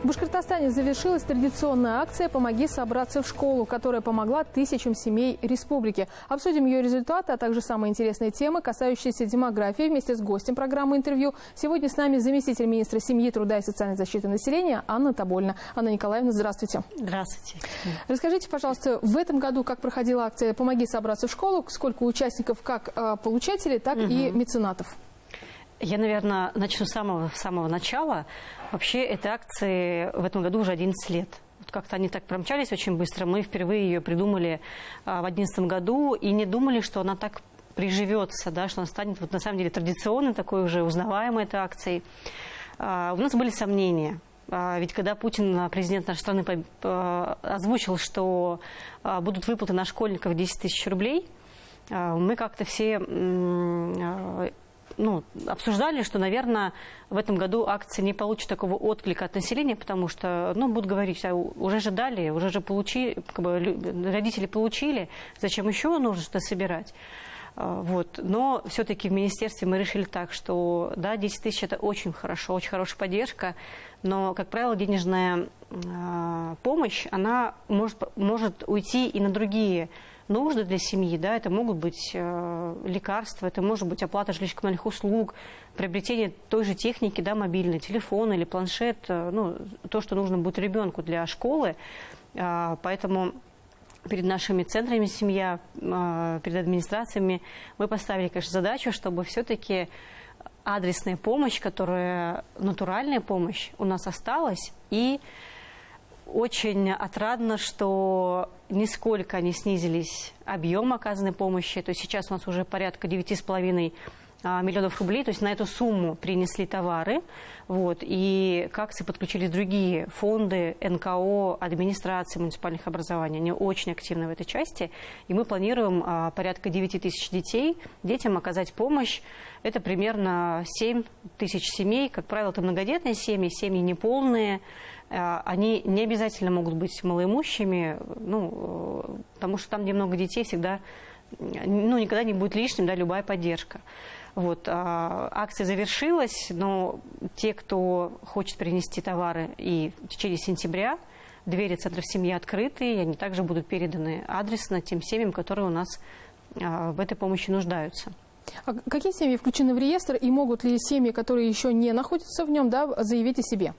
В Башкортостане завершилась традиционная акция «Помоги собраться в школу», которая помогла тысячам семей республики. Обсудим ее результаты, а также самые интересные темы, касающиеся демографии, вместе с гостем программы «Интервью». Сегодня с нами заместитель министра семьи, труда и социальной защиты населения Анна Тобольна. Анна Николаевна, здравствуйте. Здравствуйте. Расскажите, пожалуйста, в этом году как проходила акция «Помоги собраться в школу», сколько участников, как получателей, так и меценатов? Я, наверное, начну с самого начала. Вообще, этой акции в этом году уже 11 лет. Вот как-то они так промчались очень быстро. Мы впервые ее придумали в 2011 году и не думали, что она так приживется, да, что она станет вот, на самом деле традиционной, такой уже узнаваемой этой акцией. У нас были сомнения. Ведь когда Путин, президент нашей страны, озвучил, что будут выплаты на школьников 10 тысяч рублей, мы как-то все обсуждали, что, наверное, в этом году акция не получит такого отклика от населения, потому что, будут говорить, уже же дали, уже же получили, родители получили, зачем еще нужно что-то собирать? Вот. Но все-таки в министерстве мы решили так, что да, 10 тысяч – это очень хорошо, очень хорошая поддержка, но, как правило, денежная помощь, она может уйти и на другие нужды для семьи, да, это могут быть лекарства, это может быть оплата жилищно-коммунальных услуг, приобретение той же техники, да, мобильный телефон или планшет, то, что нужно будет ребенку для школы. Поэтому перед нашими центрами семья, перед администрациями мы поставили, конечно, задачу, чтобы все-таки адресная помощь, натуральная помощь у нас осталась, и очень отрадно, что нисколько не снизились объем оказанной помощи. То есть сейчас у нас уже порядка 9,5 миллионов рублей. То есть на эту сумму принесли товары. Вот, и к акции подключились другие фонды, НКО, администрации муниципальных образований. Они очень активны в этой части. И мы планируем порядка 9 тысяч детям оказать помощь. Это примерно 7 тысяч семей. Как правило, это многодетные семьи неполные. Они не обязательно могут быть малоимущими, потому что там, где много детей, всегда, никогда не будет лишним, да, любая поддержка. Вот, акция завершилась, но те, кто хочет принести товары и в течение сентября, двери центров семьи открыты, и они также будут переданы адресно тем семьям, которые у нас в этой помощи нуждаются. А какие семьи включены в реестр, и могут ли семьи, которые еще не находятся в нем, да, заявить о себе?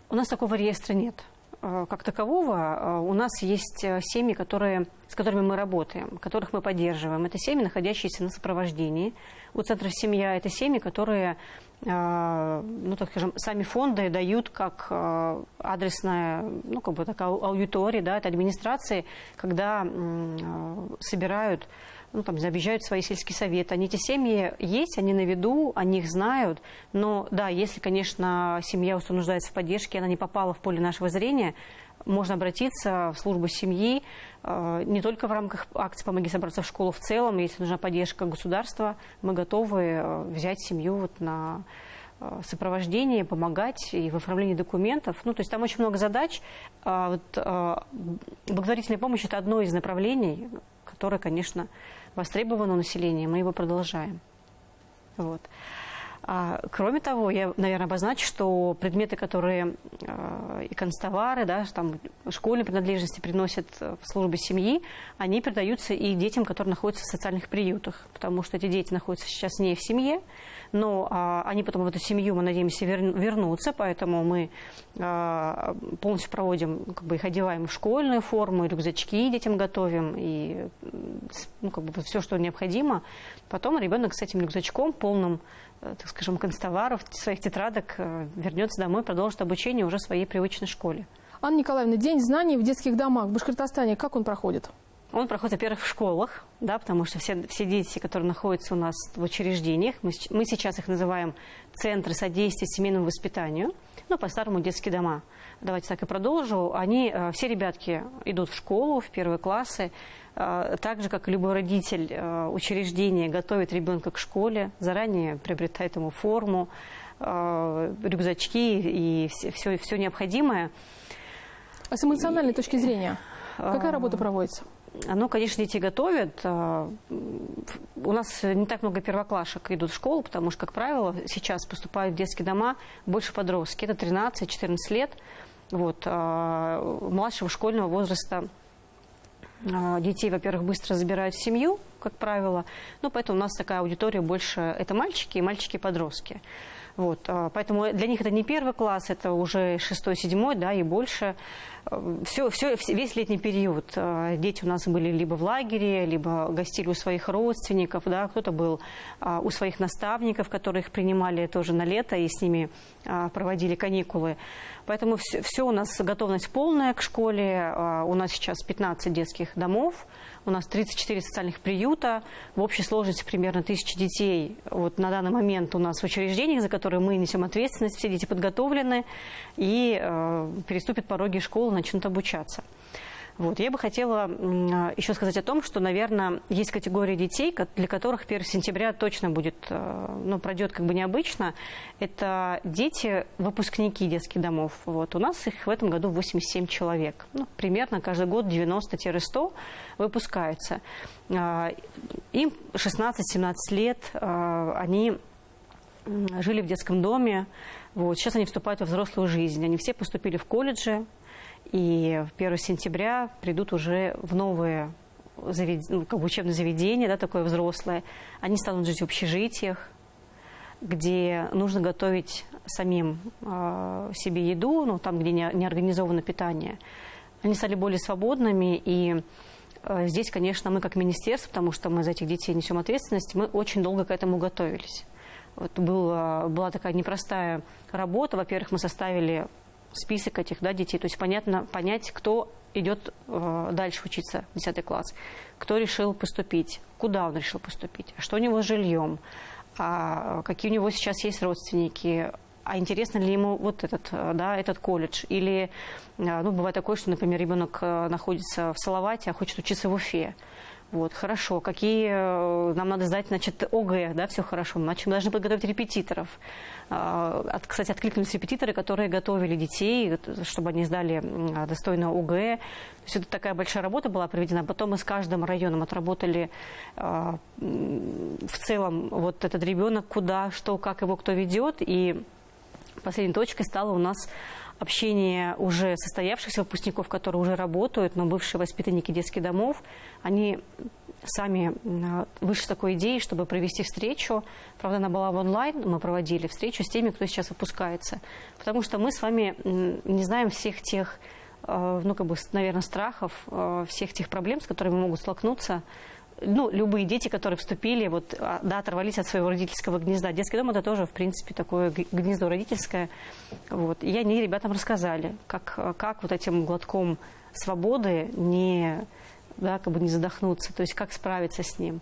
У нас такого реестра нет. Как такового у нас есть семьи, с которыми мы работаем, которых мы поддерживаем. Это семьи, находящиеся на сопровождении у центров семья. Это семьи, которые, так скажем, сами фонды дают как адресная, такая аудитория, да, это администрации, когда собирают, объезжают свои сельские советы. Эти семьи есть, они на виду, они их знают. Но да, если, конечно, семья нуждается в поддержке, она не попала в поле нашего зрения, можно обратиться в службу семьи не только в рамках акции «Помоги собраться в школу» в целом. Если нужна поддержка государства, мы готовы взять семью на сопровождение, помогать и в оформлении документов. То есть там очень много задач. Благотворительная помощь – это одно из направлений, которое, конечно, востребовано у населения, мы его продолжаем. Вот. Кроме того, я, наверное, обозначу, что предметы, которые и канцтовары, да, школьные принадлежности приносят в службы семьи, они передаются и детям, которые находятся в социальных приютах, потому что эти дети находятся сейчас не в семье, но они потом в эту семью, мы надеемся, вернутся, поэтому мы полностью проводим, их одеваем в школьную форму, рюкзачки детям готовим, и все, что необходимо. Потом ребенок с этим рюкзачком, полным, так скажем, канцтоваров, своих тетрадок, вернется домой, продолжит обучение уже в своей привычной школе. Анна Николаевна, День знаний в детских домах в Башкортостане, как он проходит? Он проходит, во-первых, в школах, да, потому что все дети, которые находятся у нас в учреждениях, мы сейчас их называем центры содействия семейному воспитанию, по-старому детские дома. Давайте так и продолжу. Все ребятки идут в школу, в первые классы, так же, как и любой родитель учреждения готовит ребенка к школе, заранее приобретает ему форму, рюкзачки и все необходимое. А с эмоциональной точки зрения, какая работа проводится? Конечно, дети готовят. У нас не так много первоклашек идут в школу, потому что, как правило, сейчас поступают в детские дома больше подростки. Это 13-14 лет. Вот, младшего школьного возраста детей, во-первых, быстро забирают в семью, как правило. Ну, поэтому у нас такая аудитория больше – это мальчики и мальчики-подростки. Вот, поэтому для них это не первый класс, это уже 6-7, да, и больше. Весь летний период дети у нас были либо в лагере, либо гостили у своих родственников, да, кто-то был у своих наставников, которые их принимали тоже на лето и с ними проводили каникулы. Поэтому все у нас готовность полная к школе. У нас сейчас 15 детских домов, у нас 34 социальных приюта, в общей сложности примерно 1000 детей. Вот на данный момент у нас в учреждениях, за которые мы несем ответственность, все дети подготовлены и переступят пороги школы, начнут обучаться. Вот. Я бы хотела еще сказать о том, что, наверное, есть категория детей, для которых 1 сентября точно будет, ну, пройдет как бы необычно. Это дети, выпускники детских домов. Вот. У нас их в этом году 87 человек. Ну, примерно каждый год 90-100 выпускаются. Им 16-17 лет, они жили в детском доме. Вот. Сейчас они вступают во взрослую жизнь. Они все поступили в колледжи. И 1 сентября придут уже в новые как бы учебные заведения, да, такое взрослое. Они станут жить в общежитиях, где нужно готовить самим себе еду, ну, там, где не организовано питание. Они стали более свободными, и здесь, конечно, мы как министерство, потому что мы за этих детей несем ответственность, мы очень долго к этому готовились. Вот была такая непростая работа. Во-первых, мы составили список этих, да, детей, то есть понять, кто идет дальше учиться в 10 класс, кто решил поступить, куда он решил поступить, что у него с жильем, какие у него сейчас есть родственники, а интересно ли ему вот этот колледж, или, ну, бывает такое, что, например, ребенок находится в Салавате, а хочет учиться в Уфе. Вот, хорошо. Какие нам надо сдать, значит, ОГЭ, да, все хорошо. Значит, мы должны подготовить репетиторов. Кстати, откликнулись репетиторы, которые готовили детей, чтобы они сдали достойно ОГЭ. То есть это такая большая работа была проведена. Потом мы с каждым районом отработали в целом вот этот ребенок, куда, что, как его кто ведет. И последней точкой стало у нас общение уже состоявшихся выпускников, которые уже работают, но бывшие воспитанники детских домов, они сами вышли с такой идеей, чтобы провести встречу. Правда, она была в онлайн, мы проводили встречу с теми, кто сейчас выпускается. Потому что мы с вами не знаем всех тех, ну, как бы, наверное, страхов, всех тех проблем, с которыми могут столкнуться, ну, любые дети, которые вступили, вот, да, оторвались от своего родительского гнезда. Детский дом – это тоже, в принципе, такое гнездо родительское. Вот. И они ребятам рассказали, как вот этим глотком свободы не задохнуться, то есть как справиться с ним.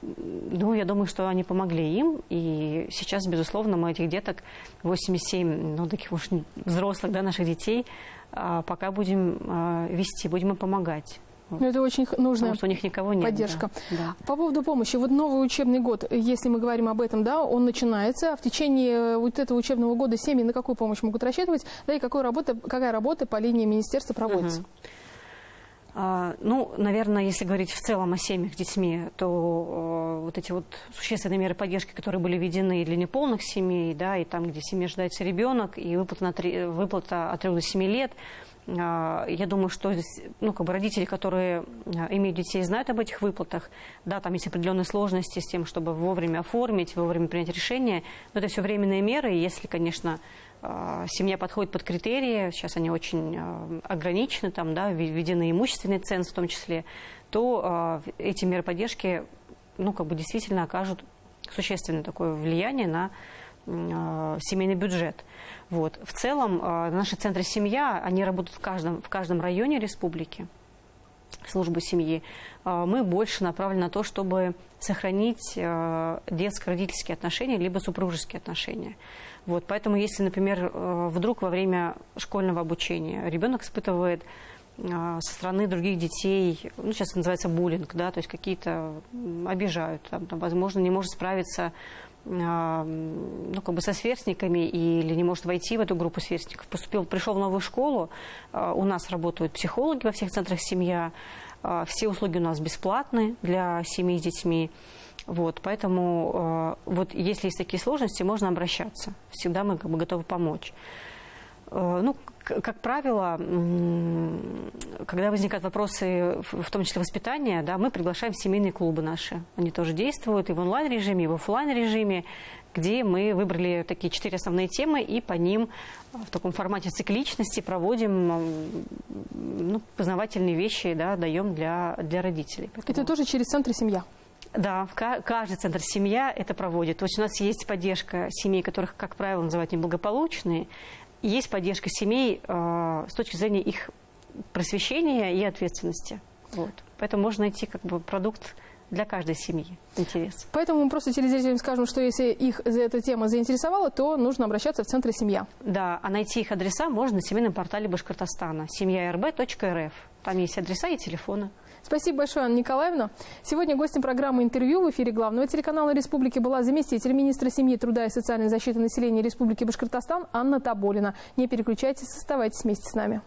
Ну, я думаю, что они помогли им, и сейчас, безусловно, мы этих деток, 87, ну, таких уж взрослых, да, наших детей, пока будем вести, будем им помогать. Но это очень нужная у них никого нет, поддержка. Да. По поводу помощи. Вот новый учебный год, если мы говорим об этом, да, он начинается. А в течение вот этого учебного года семьи на какую помощь могут рассчитывать? Да, и какая работа по линии министерства проводится? Ну, наверное, если говорить в целом о семьях с детьми, то вот эти вот существенные меры поддержки, которые были введены для неполных семей, да, и там, где в семье рождается ребенок, и выплата от 3 до 7 лет, я думаю, что, ну, как бы родители, которые имеют детей, знают об этих выплатах. Да, там есть определенные сложности с тем, чтобы вовремя оформить, вовремя принять решение. Но это все временные меры. И если, конечно, семья подходит под критерии, сейчас они очень ограничены, там, да, введены имущественный ценз в том числе, то эти меры поддержки, ну, как бы действительно окажут существенное такое влияние на семейный бюджет. Вот. В целом наши центры «Семья», они работают в каждом районе республики, службы семьи. Мы больше направлены на то, чтобы сохранить детско-родительские отношения либо супружеские отношения. Вот. Поэтому если, например, вдруг во время школьного обучения ребенок испытывает со стороны других детей, ну, сейчас это называется буллинг, да, то есть какие-то обижают, там, возможно, не может справиться, ну, как бы со сверстниками или не может войти в эту группу сверстников. Пришел в новую школу, у нас работают психологи во всех центрах «Семья», все услуги у нас бесплатны для семей с детьми. Вот, поэтому вот если есть такие сложности, можно обращаться. Всегда мы как бы готовы помочь. Ну, как правило, когда возникают вопросы, в том числе воспитания, да, мы приглашаем в семейные клубы наши. Они тоже действуют и в онлайн-режиме, и в офлайн-режиме, где мы выбрали такие 4 основные темы, и по ним в таком формате цикличности проводим познавательные вещи, да, даем для родителей. Поэтому... Это тоже через центр «Семья»? Да, каждый центр «Семья» это проводит. То есть у нас есть поддержка семей, которых, как правило, называют неблагополучные, и есть поддержка семей с точки зрения их просвещения и ответственности. Вот. Поэтому можно найти как бы продукт для каждой семьи. Интерес. Поэтому мы просто телезрителям скажем, что если их эта тема заинтересовала, то нужно обращаться в центр «Семья». Да, а найти их адреса можно на семейном портале Башкортостана семьярб.рф. Там есть адреса и телефоны. Спасибо большое, Анна Николаевна. Сегодня гостем программы «Интервью» в эфире главного телеканала Республики была заместитель министра семьи, труда и социальной защиты населения Республики Башкортостан Анна Тоболина. Не переключайтесь, оставайтесь вместе с нами.